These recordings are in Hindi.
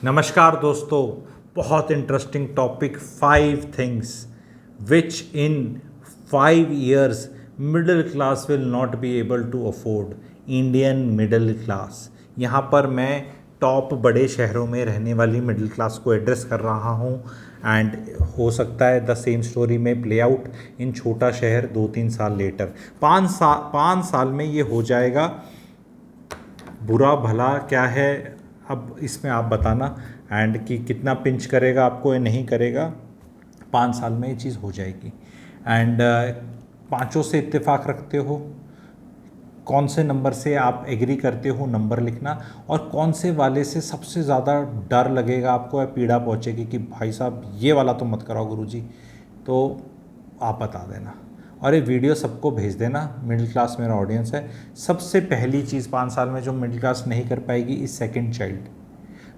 नमस्कार दोस्तों, बहुत interesting topic 5 things which in 5 years middle class will not be able to afford. Indian middle class, यहाँ पर मैं टॉप बड़े शहरों में रहने वाली मिडिल क्लास को एड्रेस कर रहा हूँ। एंड हो सकता है द सेम स्टोरी में प्ले आउट इन छोटा शहर 2-3 साल लेटर। 5 साल में ये हो जाएगा। बुरा भला क्या है अब इसमें आप बताना, एंड कि कितना पिंच करेगा आपको या नहीं करेगा। 5 साल में ये चीज़ हो जाएगी। एंड पांचों से इत्तेफाक रखते हो, कौन से नंबर से आप एग्री करते हो नंबर लिखना, और कौन से वाले से सबसे ज़्यादा डर लगेगा आपको या पीड़ा पहुँचेगी कि भाई साहब ये वाला तो मत कराओ गुरुजी, तो आप बता देना। और ये वीडियो सबको भेज देना। मिडिल क्लास मेरा ऑडियंस है। सबसे पहली चीज़ 5 साल में जो मिडिल क्लास नहीं कर पाएगी इज सेकंड चाइल्ड,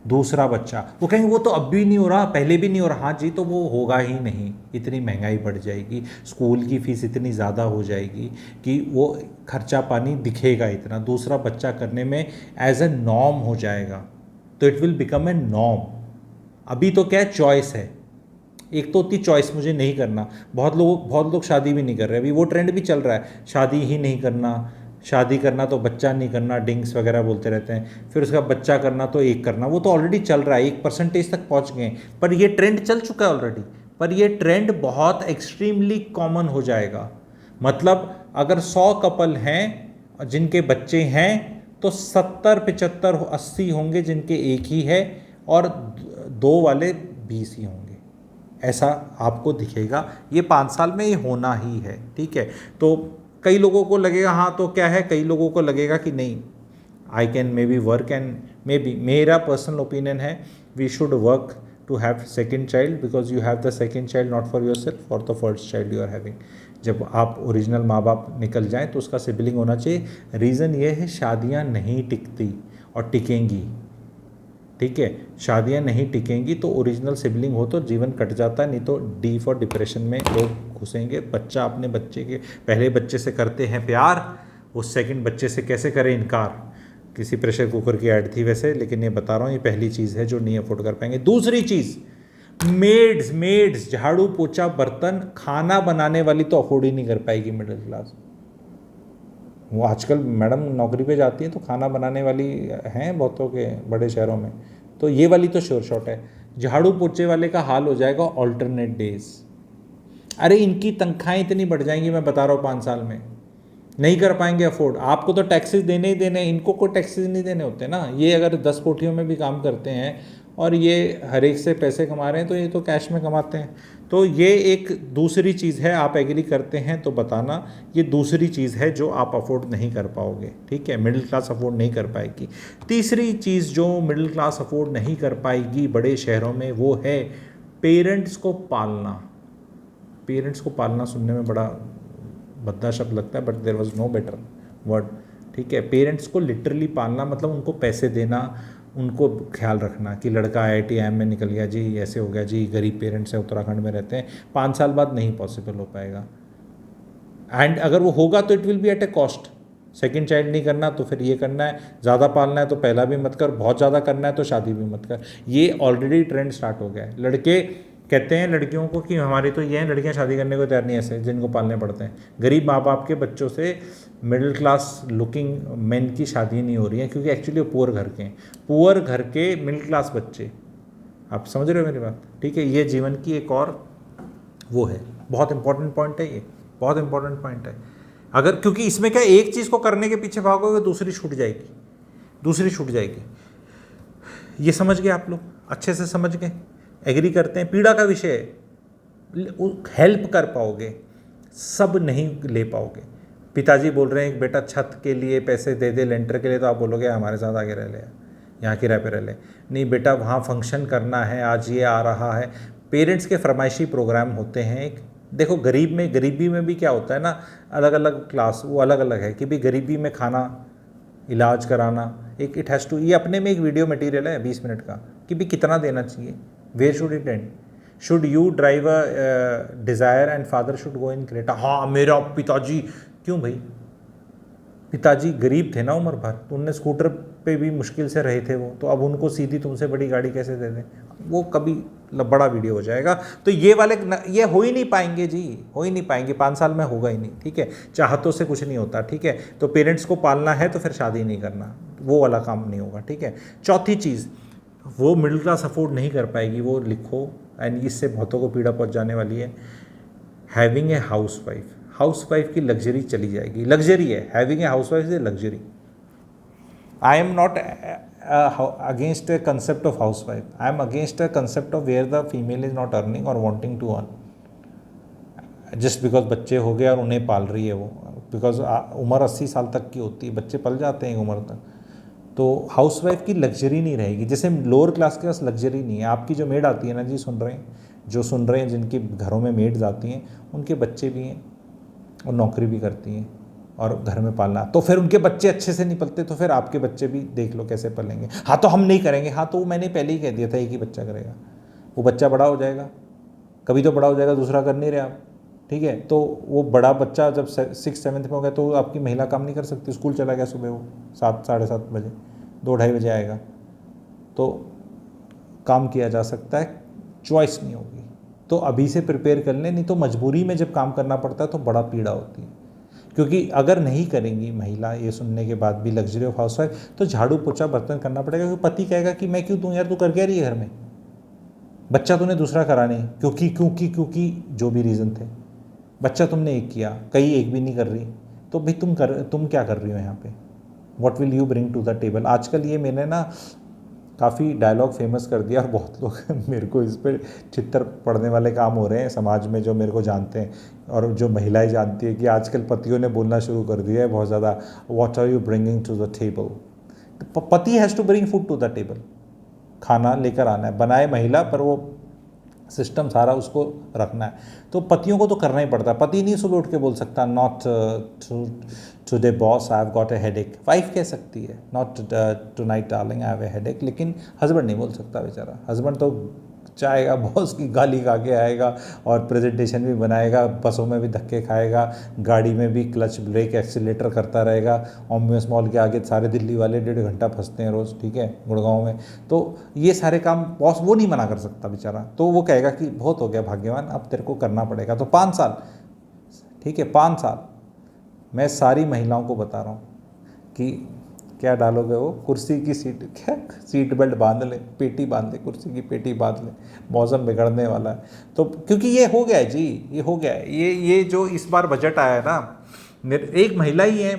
दूसरा बच्चा। वो कहेंगे वो तो अब भी नहीं हो रहा, पहले भी नहीं हो रहा। हाँ जी, तो वो होगा ही नहीं। इतनी महंगाई बढ़ जाएगी, स्कूल की फ़ीस इतनी ज़्यादा हो जाएगी कि वो खर्चा पानी दिखेगा इतना। दूसरा बच्चा करने में एज ए नॉर्म हो जाएगा, तो it will become a norm. अभी तो क्या है, चॉइस है। एक तो होती चॉइस, मुझे नहीं करना। बहुत लोग शादी भी नहीं कर रहे। अभी वो ट्रेंड भी चल रहा है, शादी ही नहीं करना, शादी करना तो बच्चा नहीं करना, डिंग्स वगैरह बोलते रहते हैं। फिर उसका बच्चा करना तो एक करना। वो तो ऑलरेडी चल रहा है, 1% तक पहुंच गए, पर ये ट्रेंड चल चुका है ऑलरेडी। पर ये ट्रेंड बहुत एक्सट्रीमली कॉमन हो जाएगा। मतलब अगर 100 कपल हैं जिनके बच्चे हैं, तो 70, 75, 80 होंगे जिनके एक ही है, और 2 वाले 20 ही होंगे। ऐसा आपको दिखेगा। ये 5 साल में ये होना ही है, ठीक है। तो कई लोगों को लगेगा हाँ तो क्या है, कई लोगों को लगेगा कि नहीं, I can may be work, and may be मेरा पर्सनल ओपिनियन है we should work to have second child, because you have the second child not for yourself, for the first child you are having. जब आप ओरिजिनल माँ बाप निकल जाएँ तो उसका सिबलिंग होना चाहिए। रीज़न ये है, शादियाँ नहीं टिकती और टिकेंगी, ठीक है। शादियाँ नहीं टिकेंगी तो ओरिजिनल सिबलिंग हो तो जीवन कट जाता है, नहीं तो डीप और डिप्रेशन में लोग घुसेंगे। बच्चा अपने बच्चे के पहले बच्चे से करते हैं प्यार, उस सेकंड बच्चे से कैसे करें इनकार। किसी प्रेशर कुकर की ऐड थी वैसे, लेकिन ये बता रहा हूँ, ये पहली चीज़ है जो नहीं अफोर्ड कर पाएंगे। दूसरी चीज़, मेड्स, झाड़ू पोछा बर्तन, खाना बनाने वाली तो अफोर्ड ही नहीं कर पाएगी मिडिल क्लास। वो आजकल मैडम नौकरी पे जाती है तो खाना बनाने वाली हैं बहुतों के बड़े शहरों में, तो ये वाली तो श्योर शॉट है। झाड़ू पोछे वाले का हाल हो जाएगा ऑल्टरनेट डेज। अरे इनकी तनख्वाहें इतनी बढ़ जाएंगी, मैं बता रहा हूँ 5 साल में नहीं कर पाएंगे अफोर्ड। आपको तो टैक्सेस देने ही देने, इनको कोई टैक्सेस नहीं देने होते ना। ये अगर 10 कोठियों में भी काम करते हैं और ये हर एक से पैसे कमा रहे हैं, तो ये तो कैश में कमाते हैं। तो ये एक दूसरी चीज़ है। आप एग्री करते हैं तो बताना। ये दूसरी चीज़ है जो आप अफोर्ड नहीं कर पाओगे, ठीक है। मिडिल क्लास अफोर्ड नहीं कर पाएगी। तीसरी चीज़ जो मिडिल क्लास अफोर्ड नहीं कर पाएगी बड़े शहरों में, वो है पेरेंट्स को पालना। पेरेंट्स को पालना सुनने में बड़ा भद्दा शब्द लगता है, but there was no better word, ठीक है। पेरेंट्स को लिटरली पालना मतलब उनको पैसे देना, उनको ख्याल रखना कि लड़का IIT में निकल गया जी, ऐसे हो गया जी, गरीब पेरेंट्स हैं, उत्तराखंड में रहते हैं। 5 साल बाद नहीं पॉसिबल हो पाएगा। एंड अगर वो होगा तो it will be at a cost. Second child नहीं करना तो फिर ये करना है, ज़्यादा पालना है तो पहला भी मत कर, बहुत ज़्यादा करना है तो शादी भी मत कर। ये ऑलरेडी ट्रेंड स्टार्ट हो गया है। लड़के कहते हैं लड़कियों को कि हमारी तो ये है, लड़कियां शादी करने को तैयार नहीं, ऐसे जिनको पालने पड़ते हैं। गरीब माँ बाप के बच्चों से मिडिल क्लास लुकिंग मेन की शादी नहीं हो रही है, क्योंकि एक्चुअली वो पुअर घर के हैं। पुअर घर के मिडिल क्लास बच्चे, आप समझ रहे हो मेरी बात, ठीक है। ये जीवन की एक और वो है, बहुत इंपॉर्टेंट पॉइंट है ये, बहुत इंपॉर्टेंट पॉइंट है। अगर क्योंकि इसमें क्या, एक चीज़ को करने के पीछे भागोगे दूसरी छूट जाएगी, दूसरी छूट जाएगी। ये समझ गए आप लोग, अच्छे से समझ गए, एग्री करते हैं। पीड़ा का विषय है, हेल्प कर पाओगे, सब नहीं ले पाओगे। पिताजी बोल रहे हैं एक बेटा छत के लिए पैसे दे दे, लेंटर के लिए, तो आप बोलोगे हमारे साथ आगे रह ले, यहाँ किराए पे रह ले। नहीं बेटा, वहाँ फंक्शन करना है, आज ये आ रहा है। पेरेंट्स के फरमाइशी प्रोग्राम होते हैं। एक देखो, गरीबी में भी क्या होता है ना, अलग अलग क्लास, वो अलग अलग है कि भाई गरीबी में खाना, इलाज कराना, एक इट हैज़ टू, ये अपने में एक वीडियो मटेरियल है 20 मिनट का कि भाई कितना देना चाहिए, where should it end, should you drive a Dzire and father should go in Creta. हाँ मेरा पिताजी, क्यों भाई, पिताजी गरीब थे ना उम्र भर, तो उनने स्कूटर पे भी मुश्किल से रहे थे वो, तो अब उनको सीधी तुमसे बड़ी गाड़ी कैसे दे दें? वो कभी बड़ा वीडियो हो जाएगा। तो ये वाले ये हो ही नहीं पाएंगे जी, हो ही नहीं पाएंगे, 5 साल में होगा ही नहीं, ठीक है। चाहतों से कुछ नहीं होता, ठीक है। तो पेरेंट्स को पालना है तो फिर शादी नहीं करना, वो वाला काम नहीं होगा, ठीक है। चौथी चीज़, वो मिडिल क्लास अफोर्ड नहीं कर पाएगी, वो लिखो, एंड इससे बहुतों को पीड़ा पहुंच जाने वाली है। हैविंग ए हाउस वाइफ की लग्जरी चली जाएगी। लग्जरी है, having a house wife is luxury. I am not against a concept of housewife. I am against a concept of where the female is not earning or wanting to earn. Just because बच्चे हो गए और उन्हें पाल रही है वो, बिकॉज उम्र 80 साल तक की होती है, बच्चे पल जाते हैं उम्र तक, तो हाउसवाइफ की लग्जरी नहीं रहेगी। जैसे लोअर क्लास के पास लग्जरी नहीं है। आपकी जो मेड आती है ना जी, सुन रहे हैं जिनके घरों में मेड्स आती हैं, उनके बच्चे भी हैं और नौकरी भी करती हैं और घर में पालना, तो फिर उनके बच्चे अच्छे से नहीं पलते, तो फिर आपके बच्चे भी देख लो कैसे पलेंगे। हाँ तो हम नहीं करेंगे, हाँ तो मैंने पहले ही कह दिया था एक ही बच्चा करेगा, वो बच्चा बड़ा हो जाएगा, कभी तो बड़ा हो जाएगा, दूसरा कर नहीं रहे आप, ठीक है। तो वो बड़ा बच्चा जब 6th-7th में हो गया तो आपकी महिला काम नहीं कर सकती, स्कूल चला गया सुबह वो 7 साढ़े 7 बजे, 2-2:30 बजे आएगा, तो काम किया जा सकता है, चॉइस नहीं होगी। तो अभी से प्रिपेयर कर लें, नहीं तो मजबूरी में जब काम करना पड़ता है तो बड़ा पीड़ा होती है। क्योंकि अगर नहीं करेंगी महिला ये सुनने के बाद भी लग्जरी ऑफ हाउसवाइफ, तो झाड़ू पोछा बर्तन करना पड़ेगा, क्योंकि पति कहेगा कि मैं क्यों दूँ यार, तू कर क्या रही है घर में, बच्चा तूने दूसरा करा नहीं, क्योंकि जो भी रीज़न थे, बच्चा तुमने एक किया, कई एक भी नहीं कर रही, तो भाई तुम क्या कर रही हो यहाँ पे, what will you bring to the table. आजकल ये मैंने ना काफ़ी डायलॉग फेमस कर दिया और बहुत लोग मेरे को इस पर चित्तर पड़ने वाले काम हो रहे हैं समाज में, जो मेरे को जानते हैं और जो महिलाएं जानती है, कि आजकल पतियों ने बोलना शुरू कर दिया है बहुत ज़्यादा, what are you bringing to the table. पति has to bring food to the table, खाना लेकर आना है, बनाए महिला पर वो सिस्टम सारा उसको रखना है, तो पतियों को तो करना ही पड़ता है। पति नहीं सुबह उठ के बोल सकता not today boss I have got a headache, wife कह सकती है not tonight darling I have a headache, लेकिन हस्बैंड नहीं बोल सकता बेचारा। हस्बैंड तो चाहेगा बॉस की गाली खा के आएगा और प्रेजेंटेशन भी बनाएगा, बसों में भी धक्के खाएगा, गाड़ी में भी क्लच ब्रेक एक्सीलेटर करता रहेगा। ओम्नियस मॉल के आगे सारे दिल्ली वाले 1.5 घंटा फंसते हैं रोज़, ठीक है, गुड़गांव में, तो ये सारे काम बॉस वो नहीं मना कर सकता बेचारा, तो वो कहेगा कि बहुत हो गया भाग्यवान, अब तेरे को करना पड़ेगा। तो 5 साल, ठीक है, 5 साल मैं सारी महिलाओं को बता रहा हूँ कि क्या डालोगे, वो कुर्सी की सीट बेल्ट बांध ले, पेटी बांध ले, कुर्सी की पेटी बांध ले, मौसम बिगड़ने वाला है। तो क्योंकि ये हो गया है जी, ये हो गया है, ये जो इस बार बजट आया है ना, एक महिला ही है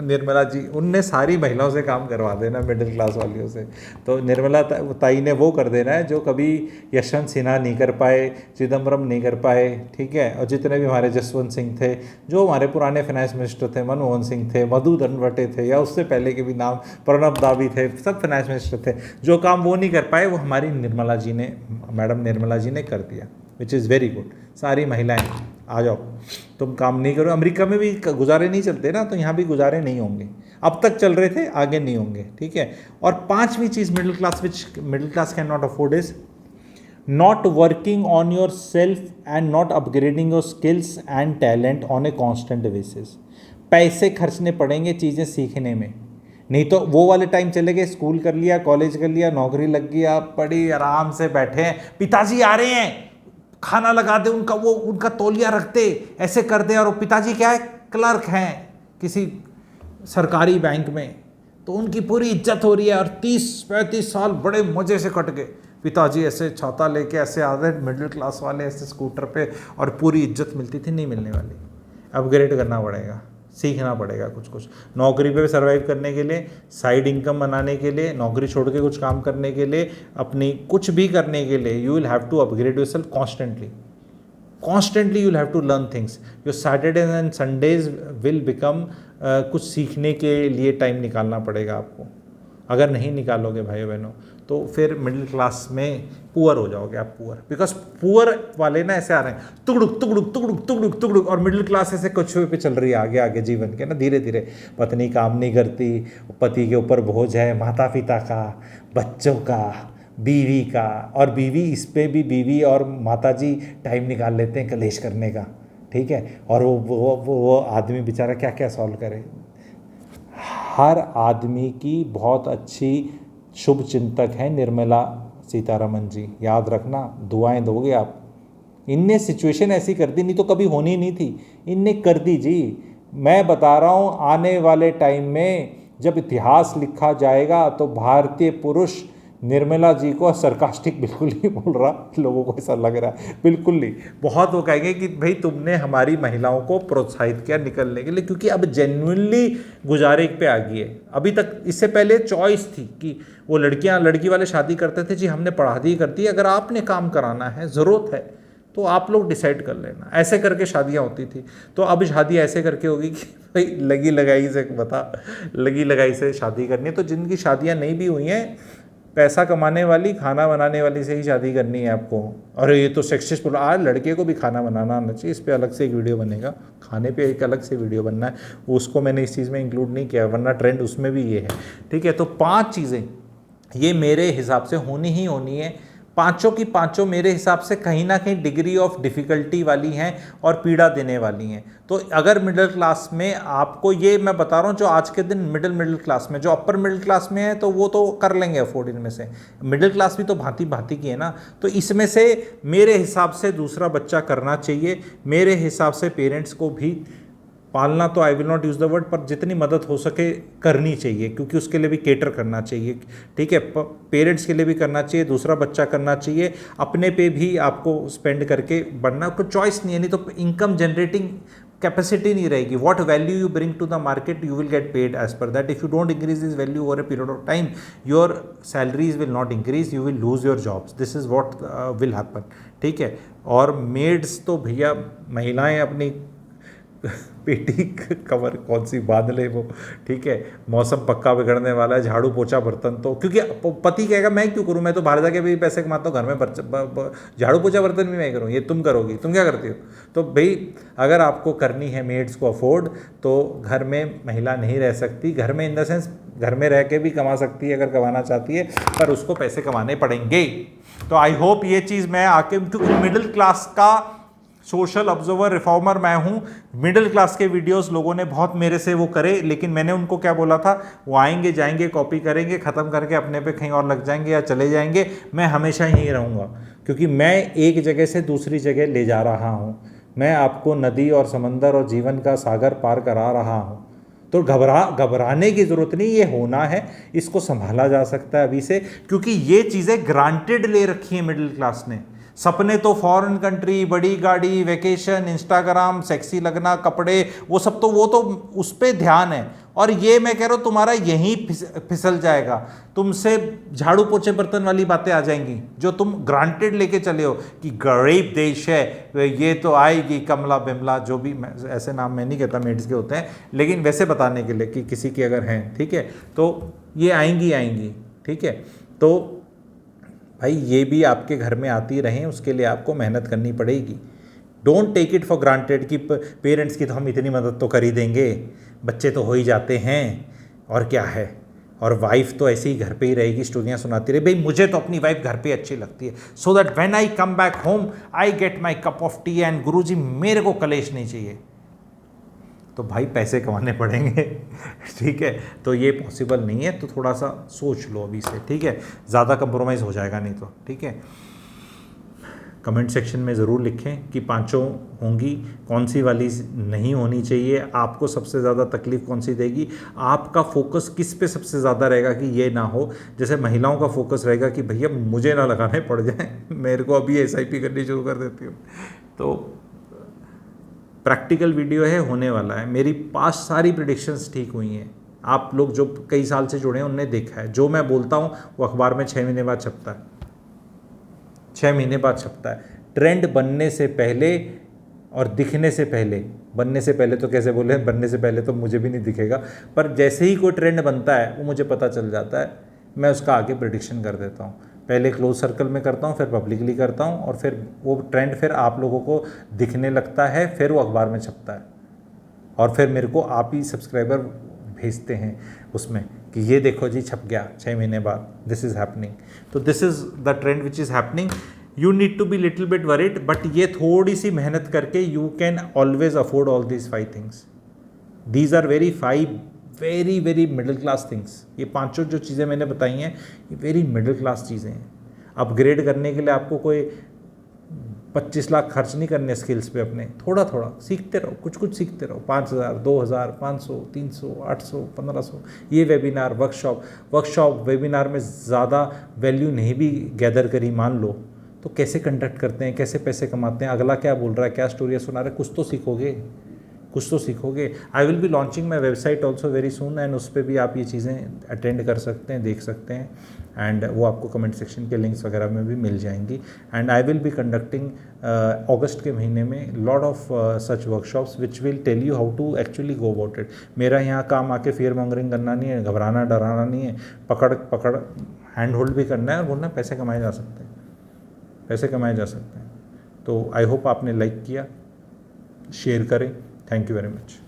निर्मला जी, उनने सारी महिलाओं से काम करवा देना, मिडिल क्लास वालियों से। तो निर्मला ताई ने वो कर देना है जो कभी यशवंत सिन्हा नहीं कर पाए, चिदम्बरम नहीं कर पाए, ठीक है, और जितने भी हमारे जसवंत सिंह थे, जो हमारे पुराने फाइनेंस मिनिस्टर थे, मनमोहन सिंह थे, मधु धनवटे थे, या उससे पहले के भी नाम प्रणब दा भी थे, सब फाइनेंस मिनिस्टर थे, जो काम वो नहीं कर पाए वो हमारी निर्मला जी ने, मैडम निर्मला जी ने कर दिया, विच इज़ वेरी गुड। सारी महिलाएं आ जाओ, तुम काम नहीं करो। अमेरिका में भी गुजारे नहीं चलते ना, तो यहाँ भी गुजारे नहीं होंगे, अब तक चल रहे थे, आगे नहीं होंगे, ठीक है। और 5वीं चीज़ middle class can not afford is not working on yourself and not upgrading your skills and talent on a constant basis. पैसे खर्चने पड़ेंगे चीज़ें सीखने में, नहीं तो वो वाले टाइम चले गए, स्कूल कर लिया, कॉलेज कर लिया, नौकरी लग गई, आप बड़ी आराम से बैठे हैं, पिताजी आ रहे हैं, खाना लगा दे, उनका तौलिया रख दे, ऐसे कर दे, और वो पिताजी क्या है, क्लर्क हैं किसी सरकारी बैंक में, तो उनकी पूरी इज्जत हो रही है, और 30-35 साल बड़े मज़े से कट गए। पिताजी ऐसे छाता लेके ऐसे आ रहे, मिडिल क्लास वाले ऐसे स्कूटर पे, और पूरी इज्जत मिलती थी, नहीं मिलने वाली। अपग्रेड करना पड़ेगा, सीखना पड़ेगा कुछ। नौकरी पे सर्वाइव करने के लिए, साइड इनकम बनाने के लिए, नौकरी छोड़ के कुछ काम करने के लिए, अपनी कुछ भी करने के लिए, you will have to upgrade yourself constantly you will have to learn things. Your Saturdays and Sundays will become, कुछ सीखने के लिए टाइम निकालना पड़ेगा आपको। अगर नहीं निकालोगे भाई बहनों, तो फिर मिडिल क्लास में पुअर हो जाओगे आप, बिकॉज पुअर वाले ना ऐसे आ रहे हैं तुगड़ुक, और मिडिल क्लास ऐसे कुछ पे चल रही है आगे जीवन के ना, धीरे धीरे। पत्नी काम नहीं करती, पति के ऊपर बोझ है, माता पिता का, बच्चों का, बीवी का, और बीवी, इस पे भी बीवी और माता जी टाइम निकाल लेते हैं कलेश करने का, ठीक है। और वो आदमी बेचारा क्या क्या सॉल्व करे। हर आदमी की बहुत अच्छी शुभ चिंतक हैं निर्मला सीतारमन जी, याद रखना, दुआएं दोगे आप। इनने सिचुएशन ऐसी कर दी, नहीं तो कभी होनी नहीं थी, इनने कर दी जी। मैं बता रहा हूँ आने वाले टाइम में जब इतिहास लिखा जाएगा तो भारतीय पुरुष, निर्मला जी को सरकास्टिक बिल्कुल नहीं बोल रहा, लोगों को ऐसा लग रहा है, बिल्कुल नहीं, बहुत वो कहेंगे कि भाई तुमने हमारी महिलाओं को प्रोत्साहित किया निकलने के लिए, क्योंकि अब जेन्युइनली गुजारे पे आ गई है। अभी तक इससे पहले चॉइस थी कि वो लड़की वाले शादी करते थे, जी हमने पढ़ा दी कर दी, अगर आपने काम कराना है, ज़रूरत है तो आप लोग डिसाइड कर लेना, ऐसे करके शादियाँ होती थी। तो अब शादी ऐसे करके होगी कि भाई लगी लगाई से लगी लगाई से शादी करनी है। तो जिनकी शादियाँ नहीं भी हुई हैं, पैसा कमाने वाली, खाना बनाने वाली से ही शादी करनी है आपको। और ये तो सक्सेसफुल, आज लड़के को भी खाना बनाना आना चाहिए, इस पर अलग से एक वीडियो बनेगा, खाने पे एक अलग से वीडियो बनना है, उसको मैंने इस चीज़ में इंक्लूड नहीं किया, वरना ट्रेंड उसमें भी ये है। ठीक है, तो 5 चीज़ें ये मेरे हिसाब से होनी ही होनी है। पांचों की पांचों मेरे हिसाब से कहीं ना कहीं डिग्री ऑफ डिफ़िकल्टी वाली हैं और पीड़ा देने वाली हैं। तो अगर मिडिल क्लास में आपको, ये मैं बता रहा हूँ, जो आज के दिन मिडिल क्लास में, जो अपर मिडिल क्लास में है तो वो तो कर लेंगे अफोर्ड, इनमें से मिडिल क्लास भी तो भांति भांति की है ना। तो इसमें से मेरे हिसाब से दूसरा बच्चा करना चाहिए। मेरे हिसाब से पेरेंट्स को भी पालना, तो I will not use the word, पर जितनी मदद हो सके करनी चाहिए, क्योंकि उसके लिए भी केटर करना चाहिए। ठीक है, पेरेंट्स के लिए भी करना चाहिए, दूसरा बच्चा करना चाहिए, अपने पे भी आपको स्पेंड करके बढ़ना, कोई चॉइस नहीं है, नहीं तो इनकम जनरेटिंग कैपेसिटी नहीं रहेगी। What value you bring to the market you will get paid as per that. If you don't increase this value over a period of time, your salaries will not increase, you will lose your jobs, this is what will happen. ठीक है, और मेड्स तो भैया महिलाएं अपनी पेटी कवर कौन सी बांध ले वो। ठीक है, मौसम पक्का बिगड़ने वाला है, झाड़ू पोछा बर्तन तो, क्योंकि पति कहेगा मैं क्यों करूं, मैं तो बाहर जाके भी पैसे कमाता हूँ, घर में झाड़ू पोछा बर्तन भी मैं करूँ, ये तुम करोगी, तुम क्या करती हो। तो भाई अगर आपको करनी है मेड्स को अफोर्ड, तो घर में महिला नहीं रह सकती, घर में इन द सेंस घर में रह के भी कमा सकती है अगर कमाना चाहती है, पर उसको पैसे कमाने पड़ेंगे। तो आई होप ये चीज़ मैं आके, क्योंकि मिडिल क्लास का सोशल ऑब्जर्वर रिफॉर्मर मैं हूँ, मिडिल क्लास के वीडियोस लोगों ने बहुत मेरे से वो करे, लेकिन मैंने उनको क्या बोला था, वो आएंगे जाएंगे, कॉपी करेंगे, ख़त्म करके अपने पे कहीं और लग जाएंगे या चले जाएंगे। मैं हमेशा यहीं रहूँगा, क्योंकि मैं एक जगह से दूसरी जगह ले जा रहा हूँ। मैं आपको नदी और समंदर और जीवन का सागर पार करा रहा हूँ। तो घबराने की ज़रूरत नहीं, ये होना है, इसको संभाला जा सकता है अभी से, क्योंकि ये चीज़ें ग्रांटेड ले रखी हैं मिडिल क्लास ने। सपने तो फॉरेन कंट्री, बड़ी गाड़ी, वेकेशन, इंस्टाग्राम, सेक्सी लगना, कपड़े, वो सब तो उस पर ध्यान है। और ये मैं कह रहा हूँ तुम्हारा यहीं फिसल जाएगा, तुमसे झाड़ू पोछे बर्तन वाली बातें आ जाएंगी जो तुम ग्रांटेड लेके चले हो कि गरीब देश है, ये तो आएगी कमला बिमला, जो भी, ऐसे नाम मैं नहीं कहता मेड्स के होते हैं, लेकिन वैसे बताने के लिए कि किसी की अगर हैं, ठीक है, तो ये आएंगी। ठीक है, तो भाई ये भी आपके घर में आती रहें, उसके लिए आपको मेहनत करनी पड़ेगी। Don't take it for granted कि पेरेंट्स की तो हम इतनी मदद तो कर ही देंगे, बच्चे तो हो ही जाते हैं और क्या है, और वाइफ तो ऐसे ही घर पे ही रहेगी, स्टोरियाँ सुनाती रहे। भाई मुझे तो अपनी वाइफ घर पे अच्छी लगती है, so that when I come back home I get my cup of tea and Guruji मेरे को कलेश नहीं चाहिए। तो भाई पैसे कमाने पड़ेंगे। ठीक है, तो ये पॉसिबल नहीं है, तो थोड़ा सा सोच लो अभी से। ठीक है, ज़्यादा कंप्रोमाइज़ हो जाएगा नहीं तो। ठीक है, कमेंट सेक्शन में ज़रूर लिखें कि पांचों होंगी, कौन सी वाली नहीं होनी चाहिए, आपको सबसे ज़्यादा तकलीफ़ कौन सी देगी, आपका फोकस किस पे सबसे ज़्यादा रहेगा कि ये ना हो। जैसे महिलाओं का फोकस रहेगा कि भैया मुझे ना लगाने पड़ जाए, मेरे को अभी SIP करनी शुरू कर देती हूँ। तो प्रैक्टिकल वीडियो है, होने वाला है। मेरी 5 सारी प्रेडिक्शंस ठीक हुई हैं। आप लोग जो कई साल से जुड़े हैं उनने देखा है, जो मैं बोलता हूँ वो अखबार में 6 महीने बाद छपता है, 6 महीने बाद छपता है। ट्रेंड बनने से पहले और दिखने से पहले, बनने से पहले तो कैसे बोले, बनने से पहले तो मुझे भी नहीं दिखेगा, पर जैसे ही कोई ट्रेंड बनता है वो मुझे पता चल जाता है, मैं उसका आगे प्रेडिक्शन कर देता हूँ। पहले क्लोज सर्कल में करता हूँ, फिर पब्लिकली करता हूँ, और फिर वो ट्रेंड फिर आप लोगों को दिखने लगता है, फिर वो अखबार में छपता है, और फिर मेरे को आप ही सब्सक्राइबर भेजते हैं उसमें कि ये देखो जी छप गया 6 महीने बाद, दिस इज़ हैपनिंग। तो this is the trend which is happening. You need to be little bit worried, but ये थोड़ी सी मेहनत करके you can always afford all these 5 things. These are very 5 very very middle class things. ये पांचों जो चीज़ें मैंने बताई हैं ये वेरी मिडिल क्लास चीज़ें हैं। अपग्रेड करने के लिए आपको कोई 25 लाख खर्च नहीं करने स्किल्स पे अपने, थोड़ा थोड़ा सीखते रहो, कुछ कुछ सीखते रहो। 5,000, 2,000, 500, 300, 800, 1500 ये वेबिनार वर्कशॉप वेबिनार में ज़्यादा वैल्यू नहीं भी गैदर करी मान लो तो कैसे कंडक्ट करते हैं, कैसे पैसे कमाते हैं, अगला क्या बोल रहा है, क्या स्टोरी सुना रहा है, कुछ तो सीखोगे, कुछ तो सीखोगे। आई will be launching my website also very soon and उस पर भी आप ये चीज़ें अटेंड कर सकते हैं, देख सकते हैं एंड वो आपको कमेंट सेक्शन के लिंक्स वगैरह में भी मिल जाएंगी। And I will be conducting अगस्त के महीने में lot of such workshops which will tell you how to actually go about it. मेरा यहाँ काम आके फियर मॉन्गरिंग करना नहीं है, घबराना डराना नहीं है, पकड़ हैंड होल्ड भी करना है और बोलना पैसे कमाए जा सकते हैं, पैसे कमाए जा सकते हैं। तो आई होप आपने लाइक किया, शेयर करें। Thank you very much.